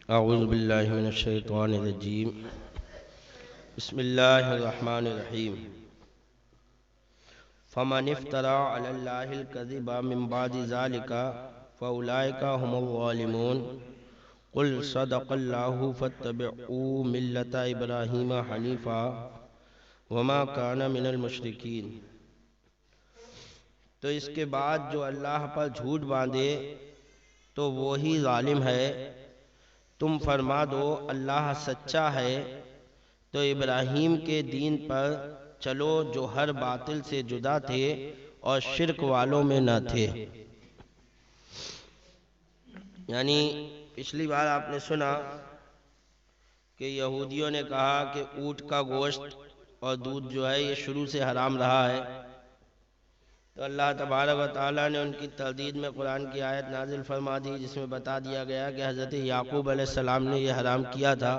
اعوذ باللہ من الشیطان الرجیم بسم اللہ الرحمن الرحیم فمن افترى علی اللہ الکذب من بعد ذلك فاولئک هم الظالمون قل صدق اللہ فاتبعوا ملت ابراہیم حنیفا وما کان من المشرکین۔ تو اس کے بعد جو اللہ پر جھوٹ باندھے تو وہی ظالم ہے۔ تم فرما دو اللہ سچا ہے تو ابراہیم کے دین پر چلو جو ہر باطل سے جدا تھے اور شرک والوں میں نہ تھے۔ یعنی پچھلی بار آپ نے سنا کہ یہودیوں نے کہا کہ اونٹ کا گوشت اور دودھ جو ہے یہ شروع سے حرام رہا ہے، تو اللہ تبارک و تعالیٰ نے ان کی تردید میں قرآن کی آیت نازل فرما دی، جس میں بتا دیا گیا کہ حضرت یعقوب علیہ السلام نے یہ حرام کیا تھا،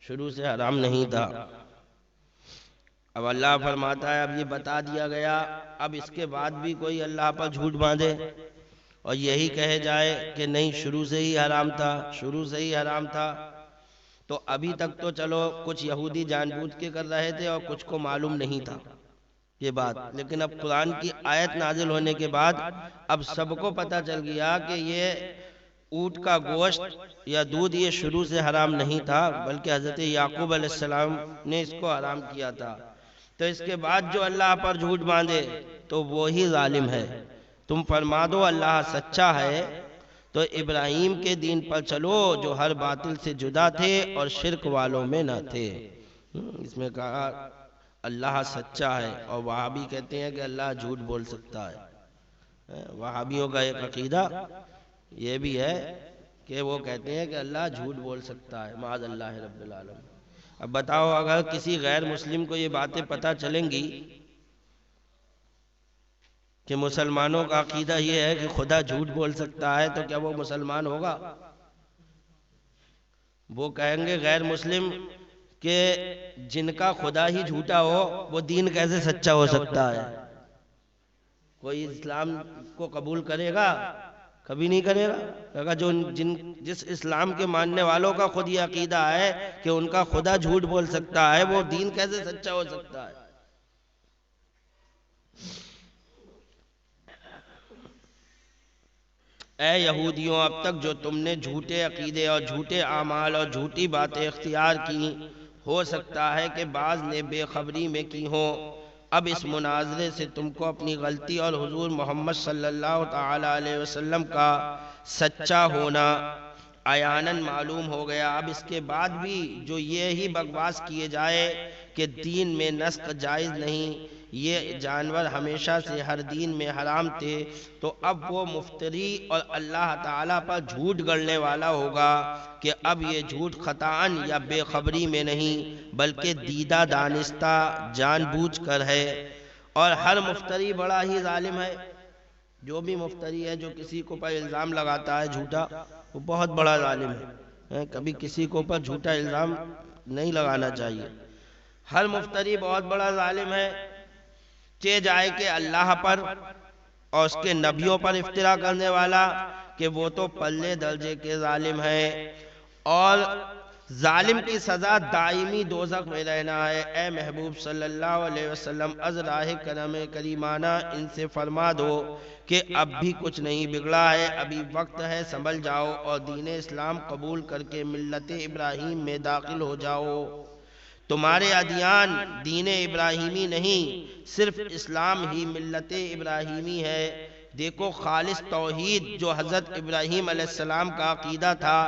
شروع سے حرام نہیں تھا۔ اب اللہ فرماتا ہے اب یہ بتا دیا گیا، اب اس کے بعد بھی کوئی اللہ پر جھوٹ باندھے اور یہی کہے جائے کہ نہیں شروع سے ہی حرام تھا، شروع سے ہی حرام تھا، تو ابھی تک تو چلو کچھ یہودی جان بوجھ کے کر رہے تھے اور کچھ کو معلوم نہیں تھا یہ بات، لیکن اب قرآن کی آیت نازل ہونے کے بعد اب سب کو پتہ چل گیا کہ یہ اونٹ کا گوشت یا دودھ یہ شروع سے حرام نہیں تھا، بلکہ حضرت یعقوب علیہ السلام نے اس کو حرام کیا تھا۔ تو اس کے بعد جو اللہ پر جھوٹ باندھے تو وہی ظالم ہے۔ تم فرما دو اللہ سچا ہے تو ابراہیم کے دین پر چلو جو ہر باطل سے جدا تھے اور شرک والوں میں نہ تھے۔ اس میں کہا اللہ سچا ہے، اور وہابی کہتے ہیں کہ اللہ جھوٹ بول سکتا ہے۔ وہابیوں کا ایک عقیدہ یہ بھی ہے کہ وہ کہتے ہیں کہ اللہ جھوٹ بول سکتا ہے، معاذ اللہ رب العالمین۔ اب بتاؤ اگر کسی غیر مسلم کو یہ باتیں پتہ چلیں گی کہ مسلمانوں کا عقیدہ یہ ہے کہ خدا جھوٹ بول سکتا ہے، تو کیا وہ مسلمان ہوگا؟ وہ کہیں گے غیر مسلم کہ جن کا خدا ہی جھوٹا ہو وہ دین کیسے سچا ہو سکتا ہے؟ کوئی اسلام کو قبول کرے گا؟ کبھی نہیں کرے گا۔ اگر جس اسلام کے ماننے والوں کا خود یہ عقیدہ ہے کہ ان کا خدا جھوٹ بول سکتا ہے، وہ دین کیسے سچا ہو سکتا ہے؟ اے یہودیوں، اب تک جو تم نے جھوٹے عقیدے اور جھوٹے اعمال اور جھوٹی باتیں اختیار کی، ہو سکتا ہے کہ بعض نے بے خبری میں کی ہوں۔ اب اس مناظرے سے تم کو اپنی غلطی اور حضور محمد صلی اللہ تعالی علیہ وسلم کا سچا ہونا عیاناً معلوم ہو گیا۔ اب اس کے بعد بھی جو یہی بکواس کیے جائے کہ دین میں نسخ جائز نہیں، یہ جانور ہمیشہ سے ہر دین میں حرام تھے، تو اب وہ مفتری اور اللہ تعالیٰ پر جھوٹ گڑنے والا ہوگا کہ اب یہ جھوٹ خطاً یا بے خبری میں نہیں بلکہ دیدہ دانستہ جان بوجھ کر ہے، اور ہر مفتری بڑا ہی ظالم ہے۔ جو بھی مفتری ہے، جو کسی کو پر الزام لگاتا ہے جھوٹا، وہ بہت بڑا ظالم ہے۔ کبھی کسی کو پر جھوٹا الزام نہیں لگانا چاہیے۔ ہر مفتری بہت بڑا ظالم ہے، چہ جائے کہ اللہ پر اور اس کے نبیوں پر افترا کرنے والا، کہ وہ تو پلے درجے کے ظالم ہیں، اور ظالم کی سزا دائمی دوزخ میں رہنا ہے۔ اے محبوب صلی اللہ علیہ وسلم، از راہ کرم کریمانہ ان سے فرما دو کہ اب بھی کچھ نہیں بگڑا ہے، ابھی وقت ہے، سنبھل جاؤ اور دین اسلام قبول کر کے ملت ابراہیم میں داخل ہو جاؤ۔ تمہارے ادیان دین ابراہیمی نہیں، صرف اسلام ہی ملت ابراہیمی ہے۔ دیکھو خالص توحید جو حضرت ابراہیم علیہ السلام کا عقیدہ تھا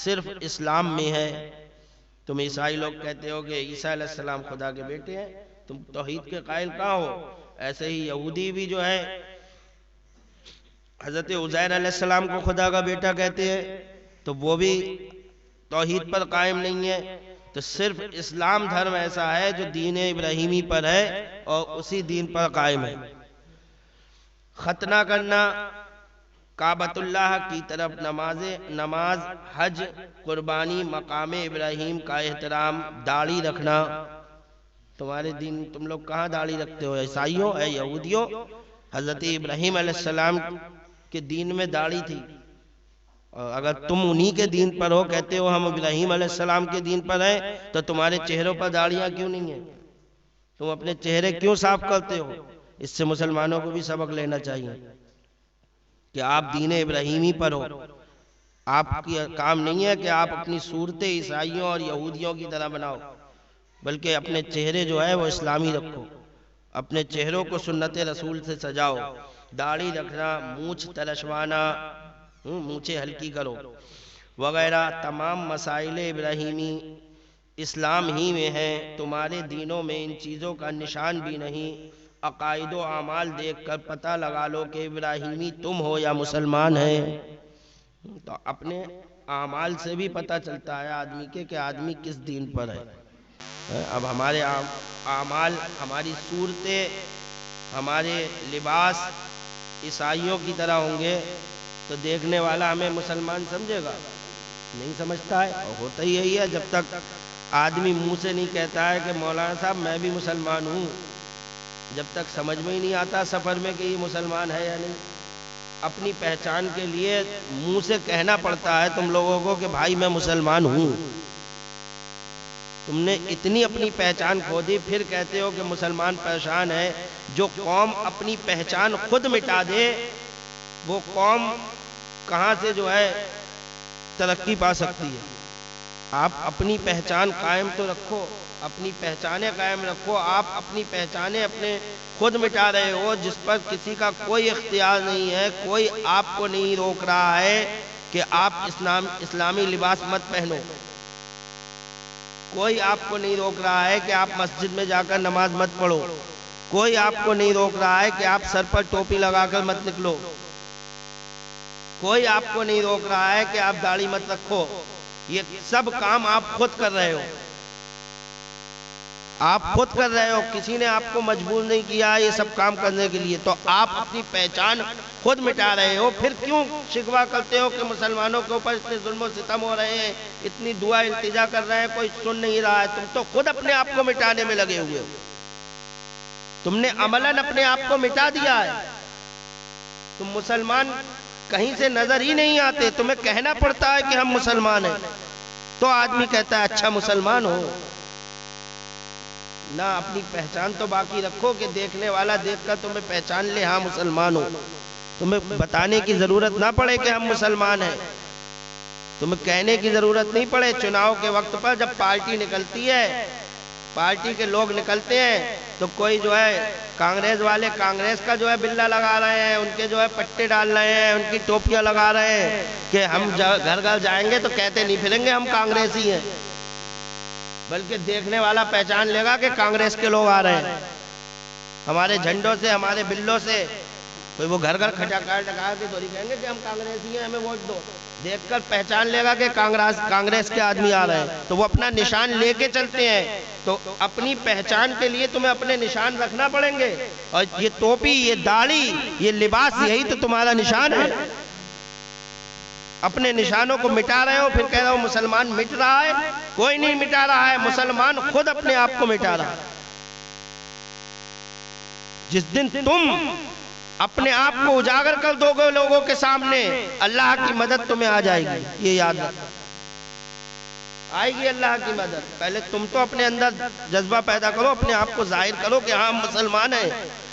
صرف اسلام میں ہے۔ تم عیسائی لوگ کہتے ہو کہ عیسیٰ علیہ السلام خدا کے بیٹے ہیں، تم توحید کے قائل کہاں ہو؟ ایسے ہی یہودی بھی جو ہے حضرت عزیر علیہ السلام کو خدا کا بیٹا کہتے ہیں، تو وہ بھی توحید پر قائم نہیں ہے۔ تو صرف اسلام دھرم ایسا ہے جو دین ابراہیمی پر ہے اور اسی دین پر قائم ہے۔ ختنہ کرنا، کعبۃ اللہ کی طرف نماز، حج، قربانی، مقام ابراہیم کا احترام، داڑھی رکھنا۔ تمہارے دین تم لوگ کہاں داڑھی رکھتے ہو؟ عیسائیوں، اے یہودیوں، حضرت ابراہیم علیہ السلام کے دین میں داڑھی تھی، اور اگر تم انہی کے دین پر ہو، کہتے ہو ہم ابراہیم علیہ السلام کے دین پر ہیں، تو تمہارے چہروں پر داڑیاں کیوں نہیں ہیں؟ تم اپنے چہرے کیوں صاف کرتے ہو؟ اس سے مسلمانوں کو بھی سبق لینا چاہیے کہ آپ دین ابراہیمی پر ہو۔ آپ کی کام نہیں ہے کہ آپ اپنی صورتیں عیسائیوں اور یہودیوں کی طرح بناؤ، بلکہ اپنے چہرے جو ہے وہ اسلامی رکھو، اپنے چہروں کو سنت رسول سے سجاؤ، داڑھی رکھنا، مونچھ ترشوانا، مونچھیں ہلکی کرو وغیرہ تمام مسائل ابراہیمی اسلام ہی میں ہیں۔ تمہارے دینوں میں ان چیزوں کا نشان بھی نہیں۔ عقائد و اعمال دیکھ کر پتہ لگا لو کہ ابراہیمی تم ہو یا مسلمان ہیں۔ تو اپنے اعمال سے بھی پتہ چلتا ہے آدمی کے کہ آدمی کس دین پر ہے۔ اب ہمارے اعمال، ہماری صورتیں، ہمارے لباس عیسائیوں کی طرح ہوں گے تو دیکھنے والا ہمیں مسلمان سمجھے گا؟ نہیں سمجھتا ہے۔ اور ہوتا ہی یہی ہے، جب تک آدمی منہ سے نہیں کہتا ہے کہ مولانا صاحب میں بھی مسلمان ہوں، جب تک سمجھ میں ہی نہیں آتا سفر میں کہ یہ مسلمان ہے یا نہیں۔ اپنی پہچان کے لیے منہ سے کہنا پڑتا ہے تم لوگوں کو کہ بھائی میں مسلمان ہوں۔ تم نے اتنی اپنی پہچان کھو دی، پھر کہتے ہو کہ مسلمان پہچان ہے۔ جو قوم اپنی پہچان خود مٹا دے وہ قوم کہاں سے جو ہے ترقی پا سکتی ہے؟ آپ اپنی پہچان قائم تو رکھو، اپنی پہچانیں قائم رکھو۔ آپ اپنی پہچانیں اپنے خود مٹا رہے ہو، جس پر کسی کا کوئی اختیار نہیں ہے، کوئی آپ کو نہیں روک رہا ہے کہ آپ اسلامی لباس مت پہنو، کوئی آپ کو نہیں روک رہا ہے کہ آپ مسجد میں جا کر نماز مت پڑھو، کوئی آپ کو نہیں روک رہا ہے کہ آپ سر پر ٹوپی لگا کر مت نکلو، کوئی آپ کو نہیں روک رہا ہے کہ آپ داڑھی مت رکھو۔ یہ سب کام آپ خود کر رہے ہو، آپ خود کر رہے ہو، کسی نے آپ کو مجبور نہیں کیا یہ سب کام کرنے کے لیے۔ تو آپ اپنی پہچان خود مٹا رہے ہو، پھر کیوں شکوہ کرتے ہو کہ مسلمانوں کے اوپر اتنے ظلم و ستم ہو رہے ہیں، اتنی دعا التجا کر رہے ہیں، کوئی سن نہیں رہا ہے؟ تم تو خود اپنے آپ کو مٹانے میں لگے ہوئے ہو، تم نے عملاً اپنے آپ کو مٹا دیا ہے۔ تم مسلمان کہیں سے نظر ہی نہیں آتے، تمہیں کہنا پڑتا ہے کہ ہم مسلمان ہیں تو آدمی کہتا ہے اچھا مسلمان ہو۔ نہ اپنی پہچان تو باقی رکھو کہ دیکھنے والا دیکھ کر تمہیں پہچان لے ہاں مسلمان ہو، تمہیں بتانے کی ضرورت نہ پڑے کہ ہم مسلمان ہیں، تمہیں کہنے کی ضرورت نہیں پڑے۔ چناؤ کے وقت پر جب پارٹی نکلتی ہے، پارٹی کے لوگ نکلتے ہیں تو کوئی جو ہے کانگریس والے کانگریس کا جو ہے بلہ لگا رہے ہیں، ان کے جو ہے پٹے ڈال رہے ہیں، ان کی ٹوپیاں لگا رہے ہیں کہ ہم گھر گھر جائیں گے تو کہتے نہیں پھریں گے ہم کانگریسی ہیں، بلکہ دیکھنے والا پہچان لے گا کہ کانگریس کے لوگ آ رہے ہیں، ہمارے جھنڈوں سے، ہمارے بلوں سے۔ کوئی وہ گھر گھر کھٹکا کے تھوڑی کہیں گے کہ ہم کانگریسی ہیں ہمیں ووٹ دو، دیکھ کر پہچان لے گا کہ کانگریس کے آدمی آ رہے ہیں، تو وہ اپنا نشان لے کے چلتے ہیں۔ تو اپنی پہچان کے لیے تمہیں اپنے نشان رکھنا پڑیں گے، اور یہ ٹوپی، یہ داڑھی، یہ لباس، یہی تو تمہارا نشان ہے۔ اپنے نشانوں کو مٹا رہے ہو، پھر کہہ رہے ہو مسلمان مٹ رہا ہے۔ کوئی نہیں مٹا رہا ہے، مسلمان خود اپنے آپ کو مٹا رہا ہے۔ جس دن تم اپنے آپ کو اجاگر کر دو گے لوگوں کے سامنے، اللہ کی مدد تمہیں آ جائے گی، یہ یاد رکھو، آئے گی اللہ کی مدد۔ پہلے تم تو اپنے اندر جذبہ پیدا کرو، اپنے آپ کو ظاہر کرو کہ ہاں ہم مسلمان ہیں۔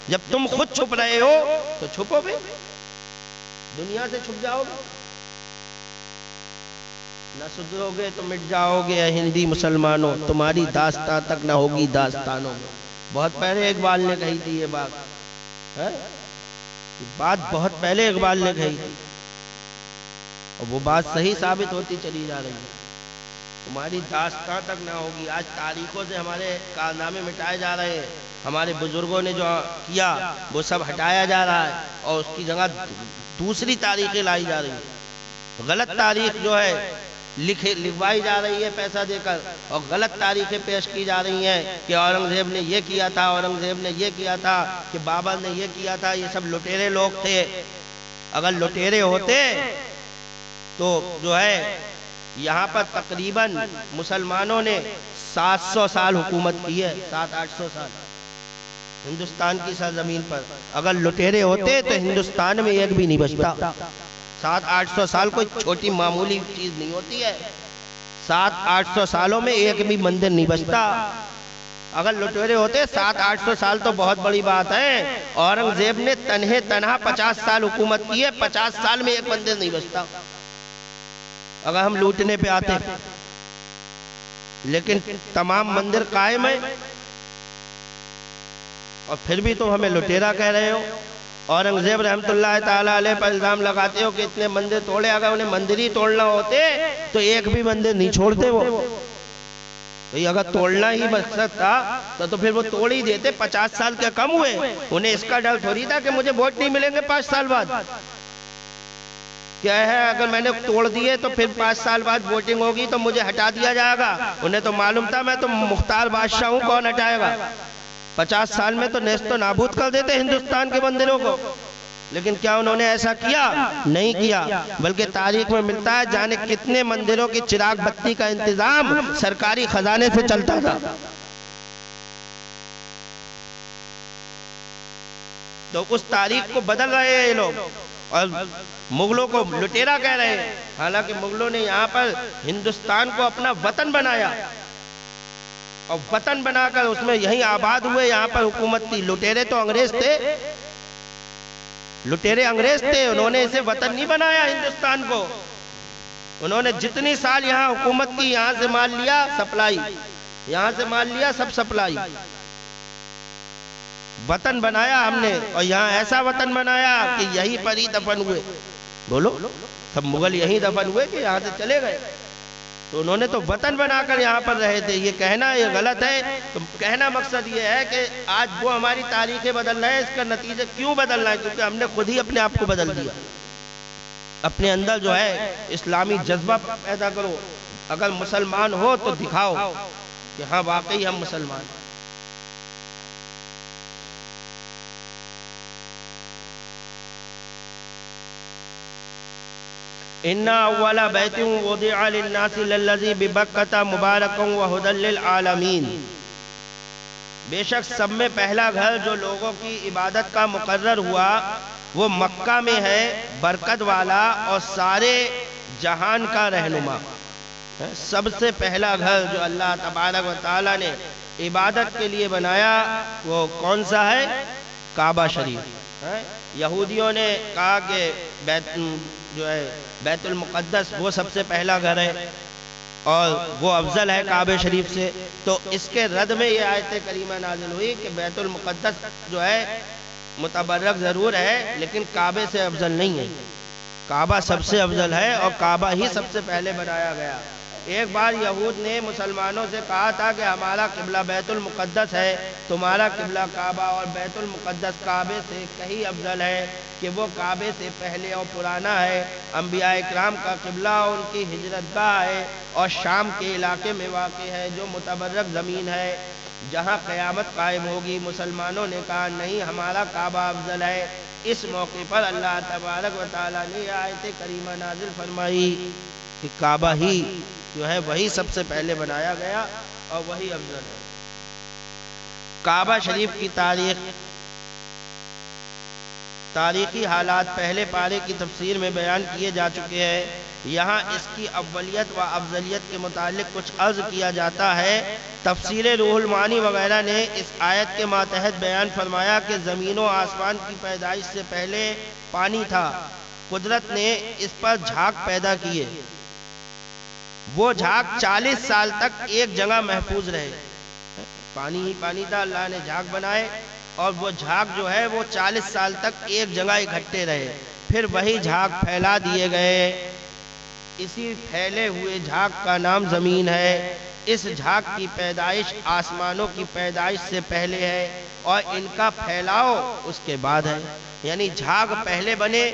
جب تم خود چھپ رہے ہو تو چھپو بھی، دنیا سے چھپ جاؤ گے، نہ سدھرو گے تو مٹ جاؤ گے۔ ہندی مسلمانوں، تمہاری داستان تک نہ ہوگی داستانوں میں۔ بہت پہلے اقبال نے کہی تھی یہ بات بہت پہلے اقبال نے کہی تھی، اور وہ بات صحیح ثابت ہوتی چلی جا رہی ہے۔ تمہاری داستان تک نہ ہوگی۔ آج تاریخوں سے ہمارے کارنامے مٹائے جا رہے ہیں، ہمارے بزرگوں نے جو کیا وہ سب ہٹایا جا رہا ہے، اور اس کی جگہ دوسری تاریخیں لائی جا رہی ہیں۔ غلط تاریخ جو ہے لکھوائی جا رہی ہے پیسہ دے کر، اور غلط تاریخیں پیش کی جا رہی ہیں کہ اورنگزیب نے یہ کیا تھا، اورنگزیب نے یہ کیا تھا، کہ بابر نے یہ کیا تھا، یہ سب لٹیرے لوگ تھے۔ اگر لٹیرے ہوتے تو جو ہے یہاں پر تقریباً مسلمانوں نے 700 سال حکومت کی ہے، 700-800 سال ہندوستان کی سرزمین پر۔ اگر لٹیرے ہوتے تو ہندوستان میں ایک بھی نہیں بچتا۔ 700-800 سال کوئی چھوٹی معمولی چیز نہیں ہوتی ہے. 700-800 سالوں میں ایک بھی مندر نہیں بچتا. اگر لٹیرے ہوتے 700-800 سال تو بہت بڑی بات ہے. اورنگزیب نے تنہا 50 سال حکومت کی ہے, 50 سال میں ایک مندر نہیں بچتا اگر ہم لوٹنے پہ آتے. لیکن تمام مندر قائم ہیں اور پھر بھی تو ہمیں لٹیرا کہہ رہے ہو. اورنگزیب رحمت اللہ تعالیٰ علیہ پر الزام لگاتے ہو کہ اتنے مندر توڑے. اگر انہیں مندر ہی توڑنا ہوتے تو ایک بھی مندر نہیں چھوڑتے. وہ اگر توڑنا ہی مقصد تھا تو پھر وہ توڑ ہی دیتے. 50 سال کے کم ہوئے, انہیں اس کا ڈر تھوڑی تھا کہ مجھے ووٹ نہیں ملیں گے 5 سال بعد. کیا ہے, اگر میں نے توڑ دیے تو پھر 5 سال بعد ووٹنگ ہوگی تو مجھے ہٹا دیا جائے گا. انہیں تو معلوم تھا میں تو مختار بادشاہ ہوں, کون ہٹائے گا. 50 سال میں تو نیست و نابود کر دیتے ہندوستان کے مندروں کو. لیکن کیا انہوں نے ایسا کیا؟ نہیں کیا. بلکہ تاریخ میں ملتا ہے جانے کتنے مندروں کی چراغ بتی کا انتظام سرکاری خزانے سے چلتا تھا. تو اس تاریخ کو بدل رہے ہیں یہ لوگ اور مغلوں کو لٹیرا کہہ رہے ہیں. حالانکہ مغلوں نے یہاں پر ہندوستان کو اپنا وطن بنایا اور وطن بنا کر اس میں یہیں آباد ہوئے, یہاں پر حکومت تھی. لٹیرے تو انگریز تھے, لٹیرے انگریز تھے. انہوں نے اسے وطن نہیں بنایا ہندوستان کو. انہوں نے جتنی سال یہاں حکومت کی, یہاں سے مال لیا سپلائی, یہاں سے مال لیا سب سپلائی. وطن بنایا ہم نے اور یہاں ایسا وطن بنایا کہ یہیں پر ہی دفن ہوئے. بولو, سب مغل یہیں دفن ہوئے کہ یہاں سے چلے گئے؟ تو انہوں نے تو وطن بنا کر یہاں پر رہے تھے. یہ کہنا یہ غلط ہے. تو کہنا مقصد یہ ہے کہ آج وہ ہماری تاریخیں بدل رہے ہیں. اس کا نتیجہ کیوں بدل رہا ہے؟ کیونکہ ہم نے خود ہی اپنے آپ کو بدل دیا. اپنے اندر جو ہے اسلامی جذبہ پیدا کرو. اگر مسلمان ہو تو دکھاؤ کہ ہاں واقعی ہم مسلمان ہیں. ان اول بیت وضع للناس للذی ببکۃ مبارک وہدی للعالمین. بے شک سب میں پہلا گھر جو لوگوں کی عبادت کا مقرر ہوا وہ مکہ میں ہے, برکت والا اور سارے جہان کا رہنما. سب سے پہلا گھر جو اللہ تبارک و تعالی نے عبادت کے لیے بنایا وہ کون سا ہے؟ کعبہ شریف. یہودیوں نے کہا کہ بیت المقدس وہ سب سے پہلا گھر ہے اور وہ افضل ہے کعبہ شریف سے. تو اس کے رد میں یہ آیت کریمہ نازل ہوئی کہ بیت المقدس جو ہے متبرک ضرور ہے لیکن کعبے سے افضل نہیں ہے. کعبہ سب سے افضل ہے اور کعبہ ہی سب سے پہلے بنایا گیا. ایک بار یہود نے مسلمانوں سے کہا تھا کہ ہمارا قبلہ بیت المقدس ہے, تمہارا قبلہ کعبہ, اور بیت المقدس کعبے سے کہیں افضل ہے کہ وہ کعبے سے پہلے اور پرانا ہے. انبیاء اکرام کا قبلہ ان کی ہجرت گاہ ہے اور شام کے علاقے میں واقع ہے جو متبرک زمین ہے جہاں قیامت قائم ہوگی. مسلمانوں نے کہا نہیں, ہمارا کعبہ افضل ہے. اس موقع پر اللہ تبارک و تعالیٰ نے آیت کریمہ نازل فرمائی کہ کعبہ ہی جو ہے وہی سب سے پہلے بنایا گیا اور وہی افضل ہے. کعبہ شریف کی تاریخی حالات پہلے پارے کی تفسیر میں بیان کیے جا چکے ہیں. یہاں اس کی اولیت و افضلیت کے متعلق کچھ عرض کیا جاتا ہے. تفسیر روح المعانی وغیرہ نے اس آیت کے ماتحت بیان فرمایا کہ زمین و آسمان کی پیدائش سے پہلے پانی تھا. قدرت نے اس پر جھاگ پیدا کیے. وہ جھاگ 40 سال تک ایک جگہ محفوظ رہے. پانی ہی پانی تھا, اللہ نے جھاگ بنائے اور وہ جھاگ جو ہے وہ 40 سال تک ایک جگہ اکٹھے رہے. پھر وہی جھاگ پھیلا دیے گئے. اسی پھیلے ہوئے جھاگ کا نام زمین ہے. اس جھاگ کی پیدائش آسمانوں کی پیدائش سے پہلے ہے اور ان کا پھیلاؤ اس کے بعد ہے. یعنی جھاگ پہلے بنے,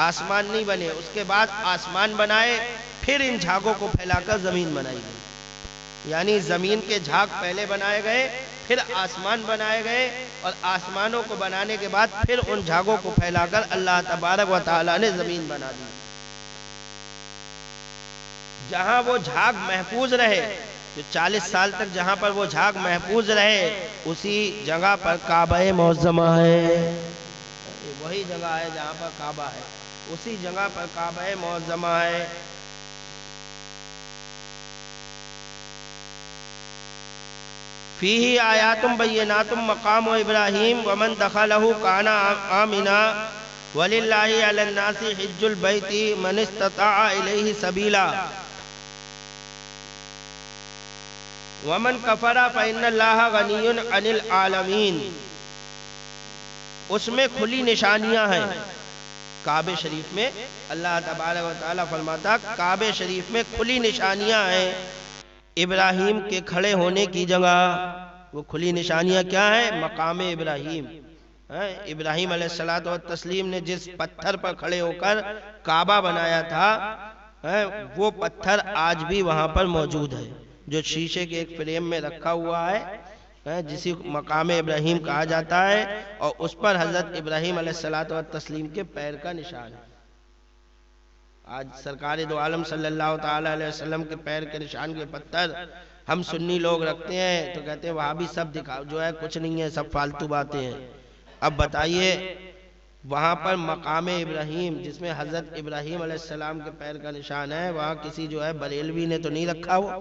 آسمان نہیں بنے. اس کے بعد آسمان بنائے, پھر ان جھاگوں کو پھیلا کر زمین بنائی گئی. یعنی زمین کے جھاگ پہلے بنائے گئے, پھر آسمان بنائے گئے اور آسمانوں کو بنانے کے بعد پھر ان جھاگوں کو پھیلا کر اللہ تبارک و تعالیٰ نے زمین بنا دی. جہاں وہ جھاگ محفوظ رہے, جو 40 سال تک جہاں پر وہ جھاگ محفوظ رہے, اسی جگہ پر کعبہ معظمہ ہے. وہی جگہ ہے جہاں پر کعبہ ہے. اسی جگہ پر کعبہ معظمہ ہے۔ فیہ آیات بینات مقام ابراہیم ومن دخلہ کان آمنا وللہ علی الناس حج البیت من استطاع الیہ سبیلا ومن کفر فإن اللہ غنی عن العالمین۔ اس میں کھلی نشانیاں ہیں کعبہ شریف میں، اللہ تبارک و تعالیٰ فرماتا کعبہ شریف میں کھلی نشانیاں ہیں ابراہیم کے کھڑے ہونے کی جگہ۔ وہ کھلی نشانیاں کیا ہیں؟ مقام ابراہیم، ابراہیم علیہ الصلوۃ والتسلیم نے جس پتھر پر کھڑے ہو کر کعبہ بنایا تھا وہ پتھر آج بھی وہاں پر موجود ہے، جو شیشے کے ایک فریم میں رکھا ہوا ہے، جسے مقام ابراہیم کہا جاتا ہے، اور اس پر حضرت ابراہیم علیہ الصلوۃ والتسلیم کے پیر کا نشان ہے۔ آج سرکار دو عالم صلی اللہ تعالیٰ علیہ وسلم کے پیر کے نشان کے پتھر ہم سنی لوگ رکھتے ہیں تو کہتے ہیں وہاں بھی سب دکھاؤ، جو ہے کچھ نہیں ہے، سب فالتو باتیں ہیں۔ اب بتائیے وہاں پر مقام ابراہیم جس میں حضرت ابراہیم علیہ السلام کے پیر کا نشان ہے، وہاں کسی جو ہے بریلوی نے تو نہیں رکھا ہو؟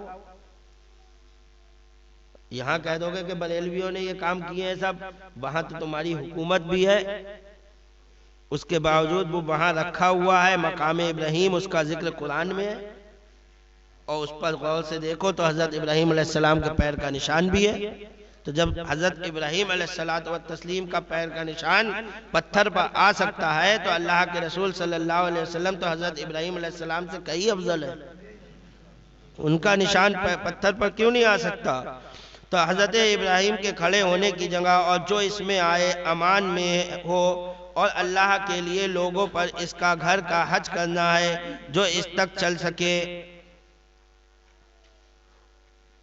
یہاں کہہ دو گے کہ بریلویوں نے یہ کام کیے ہیں سب، وہاں تو تمہاری حکومت بھی ہے، اس کے باوجود وہ وہاں رکھا ہوا ہے مقام ابراہیم، اس کا ذکر قرآن میں ہے، اور اس پر غور سے دیکھو تو حضرت ابراہیم علیہ السلام کے پیر کا نشان بھی ہے۔ تو جب حضرت ابراہیم علیہ الصلوۃ والتسلیم کا پیر کا نشان پتھر پر آ سکتا ہے تو اللہ کے رسول صلی اللہ علیہ وسلم تو حضرت ابراہیم علیہ السلام سے کئی افضل ہے، ان کا نشان پتھر پر کیوں نہیں آ سکتا؟ تو حضرت ابراہیم کے کھڑے ہونے کی جگہ اور جو اس میں آئے امان میں ہو، اور اللہ کے لیے لوگوں پر اس کا گھر کا حج کرنا ہے جو اس تک چل سکے،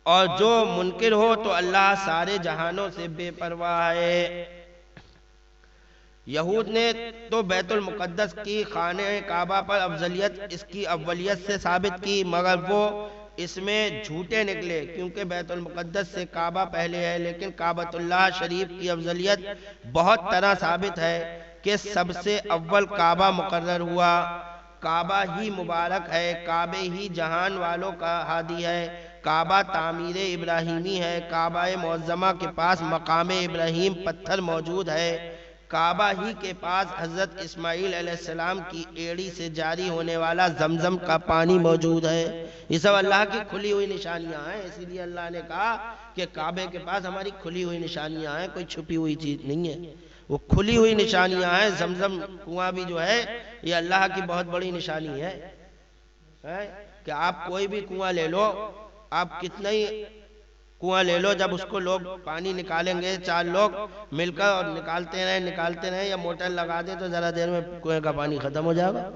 اور جو منکر ہو تو اللہ سارے جہانوں سے بے پرواہ ہے۔ یہود نے تو بیت المقدس کی خانہ کعبہ پر افضلیت اس کی اولیت سے ثابت کی، مگر وہ اس میں جھوٹے نکلے، کیونکہ بیت المقدس سے کعبہ پہلے ہے، لیکن کعبۃ اللہ شریف کی افضلیت بہت طرح ثابت ہے کہ سب سے اول کعبہ مقرر ہوا، کعبہ ہی مبارک ہے، کعبہ ہی جہان والوں کا ہادی ہے، کعبہ تعمیر ابراہیمی ہے، کعبہ معظمہ کے پاس مقام ابراہیم پتھر موجود ہے، کعبہ ہی کے پاس حضرت اسماعیل علیہ السلام کی ایڑی سے جاری ہونے والا زمزم کا پانی موجود ہے۔ یہ سب اللہ کی کھلی ہوئی نشانیاں ہیں، اسی لیے اللہ نے کہا کہ کعبے کے پاس ہماری کھلی ہوئی نشانیاں ہیں، کوئی چھپی ہوئی چیز نہیں ہے، وہ کھلی ہوئی نشانیاں ہیں۔ زمزم کنواں بھی جو ہے یہ اللہ کی بہت بڑی نشانی ہے کہ آپ کوئی بھی کنواں لے لو، آپ کتنا ہی کنواں لے لو، جب اس کو لوگ پانی نکالیں گے 4 لوگ مل کر اور نکالتے رہیں یا موٹر لگا دیں تو ذرا دیر میں کنویں کا پانی ختم ہو جائے گا۔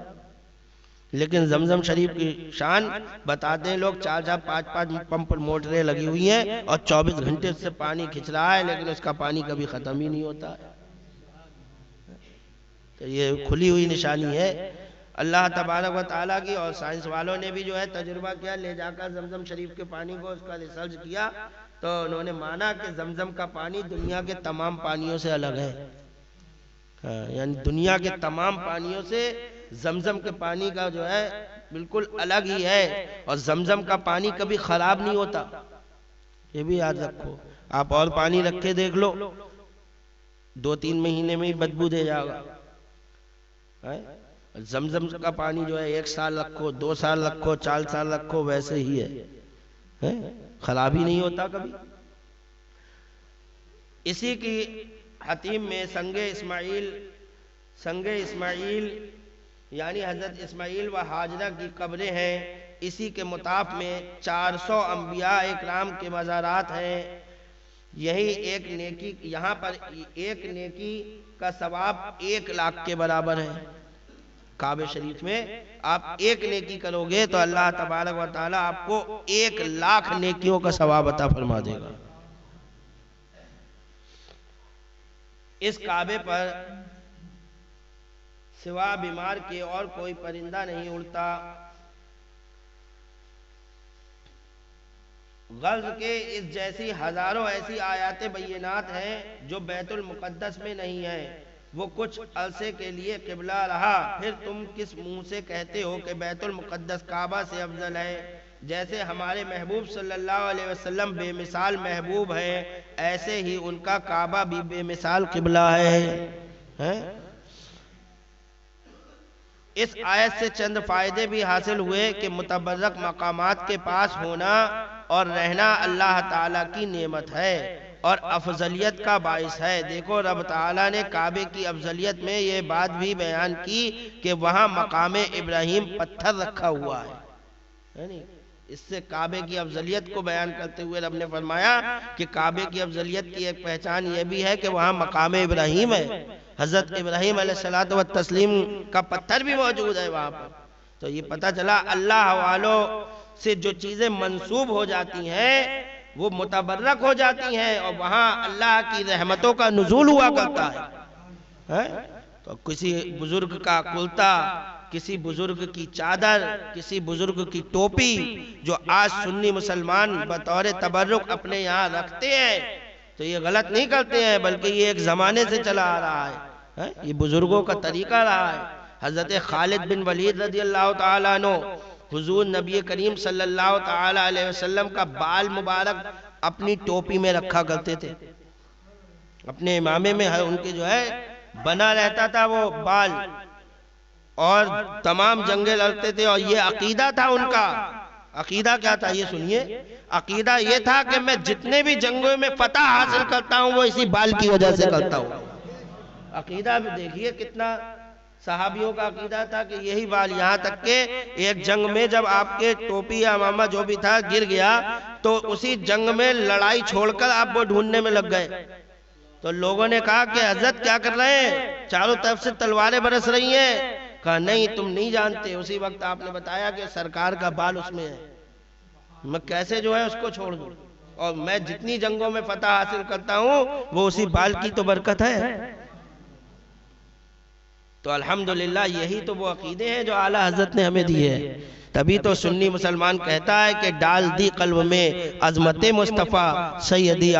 لیکن زمزم شریف کی شان بتاتے ہیں لوگ، 4 5 پمپ موٹریں لگی ہوئی ہیں اور 24 گھنٹے سے پانی کھنچ رہا ہے، لیکن اس کا پانی کبھی ختم ہی نہیں ہوتا ہے۔ تو یہ کھلی ہوئی نشانی ہے اللہ تبارک و تعالیٰ کی، اور سائنس والوں نے بھی جو ہے تجربہ کیا، لے جا کر زمزم شریف کے پانی کو اس کا ریسرچ کیا تو انہوں نے مانا کہ زمزم کا پانی دنیا کے تمام پانیوں سے الگ ہے، یعنی دنیا کے تمام پانیوں سے زمزم کے پانی کا جو ہے بالکل الگ ہی ہے، اور زمزم کا پانی کبھی خراب نہیں ہوتا، یہ بھی یاد رکھو۔ آپ اور پانی رکھے دیکھ لو 2-3 مہینے میں ہی بدبو دے جائے گا، زمزم کا پانی جو ہے 1 سال رکھو، 2 سال رکھو، 4 سال رکھو، ویسے ہی ہے، خراب ہی نہیں ہوتا کبھی۔ اسی کی حتیم میں سنگ اسماعیل یعنی حضرت اسماعیل و حاجرہ کی قبریں ہیں، اسی کے مطاف میں 400 انبیاء اکرام کے مزارات ہیں، یہاں پر ایک نیکی کا ثواب 1 لاکھ کے برابر ہے۔ کعبہ شریف میں آپ 1 نیکی کرو گے تو اللہ تبارک و تعالیٰ آپ کو 1 لاکھ نیکیوں کا ثواب عطا فرما دے گا۔ اس کعبے پر سوا بیمار کے اور کوئی پرندہ نہیں اڑتا، غرض کے اس جیسی ہزاروں ایسی آیات بینات ہیں جو بیت المقدس میں نہیں ہیں، وہ کچھ عرصے کے لیے قبلہ رہا، پھر تم کس منہ سے کہتے ہو کہ بیت المقدس کعبہ سے افضل ہے؟ جیسے ہمارے محبوب صلی اللہ علیہ وسلم بے مثال محبوب ہیں، ایسے ہی ان کا کعبہ بھی بے مثال قبلہ ہے۔ اس آیت سے چند فائدے بھی حاصل ہوئے کہ متبرک مقامات کے پاس ہونا اور رہنا اللہ تعالیٰ کی نعمت ہے اور افضلیت کا باعث ہے۔ دیکھو رب تعالیٰ نے کعبے کی افضلیت میں یہ بات بھی بیان کی کہ وہاں مقام ابراہیم پتھر رکھا ہوا ہے۔ اس سے کعبے کی افضلیت کو بیان کرتے ہوئے رب نے فرمایا کہ کعبے کی افضلیت کی ایک پہچان یہ بھی ہے کہ وہاں مقام ابراہیم ہے، حضرت ابراہیم علیہ السلام کا پتھر بھی موجود ہے وہاں پر۔ تو یہ پتہ چلا اللہ والوں سے جو چیزیں منسوب ہو جاتی ہیں وہ متبرک ہو جاتی ہیں، اور وہاں اللہ کی رحمتوں کا نزول ہوا کرتا ہے۔ تو کسی بزرگ کا کرتا، کسی بزرگ کی چادر، کسی بزرگ کی ٹوپی جو آج سنی مسلمان بطور تبرک اپنے یہاں رکھتے ہیں، تو یہ غلط نہیں کرتے ہیں، بلکہ یہ ایک زمانے سے چلا آ رہا ہے، یہ بزرگوں کا طریقہ رہا ہے۔ حضرت خالد بن ولید رضی اللہ تعالیٰ عنہ حضور نبی کریم صلی اللہ تعالیٰ علیہ وسلم کا بال مبارک اپنی ٹوپی میں رکھا کرتے تھے، اپنے امامے میں ان کے جو ہے بنا رہتا تھا وہ بال، اور تمام جنگیں لڑتے تھے، اور یہ عقیدہ تھا ان کا۔ عقیدہ کیا تھا یہ سنیے، عقیدہ یہ تھا کہ میں جتنے بھی جنگوں میں فتح حاصل کرتا ہوں وہ اسی بال کی وجہ سے کرتا ہوں۔ عقیدہ بھی دیکھیے کتنا صحابیوں کا عقیدہ تھا کہ یہی بال، یہاں تک کہ ایک جنگ میں جب آپ کے ٹوپی یا امامہ جو بھی تھا گر گیا تو اسی جنگ میں لڑائی چھوڑ کر آپ وہ ڈھونڈنے میں لگ گئے، تو لوگوں نے کہا کہ حضرت کیا کر رہے ہیں، چاروں طرف سے تلواریں برس رہی ہیں۔ کہا نہیں تم نہیں جانتے، اسی وقت آپ نے بتایا کہ سرکار کا بال اس میں ہے، میں کیسے جو ہے اس کو چھوڑ دوں، اور میں جتنی جنگوں میں فتح حاصل کرتا ہوں وہ اسی بال کی تو برکت ہے۔ تو الحمدللہ یہی تو وہ عقیدے ہیں جو اعلیٰ حضرت نے ہمیں دی ہے۔ تبھی تو سنی مسلمان کہتا ہے کہ ڈال دی قلب میں عظمت مصطفیٰ سیدی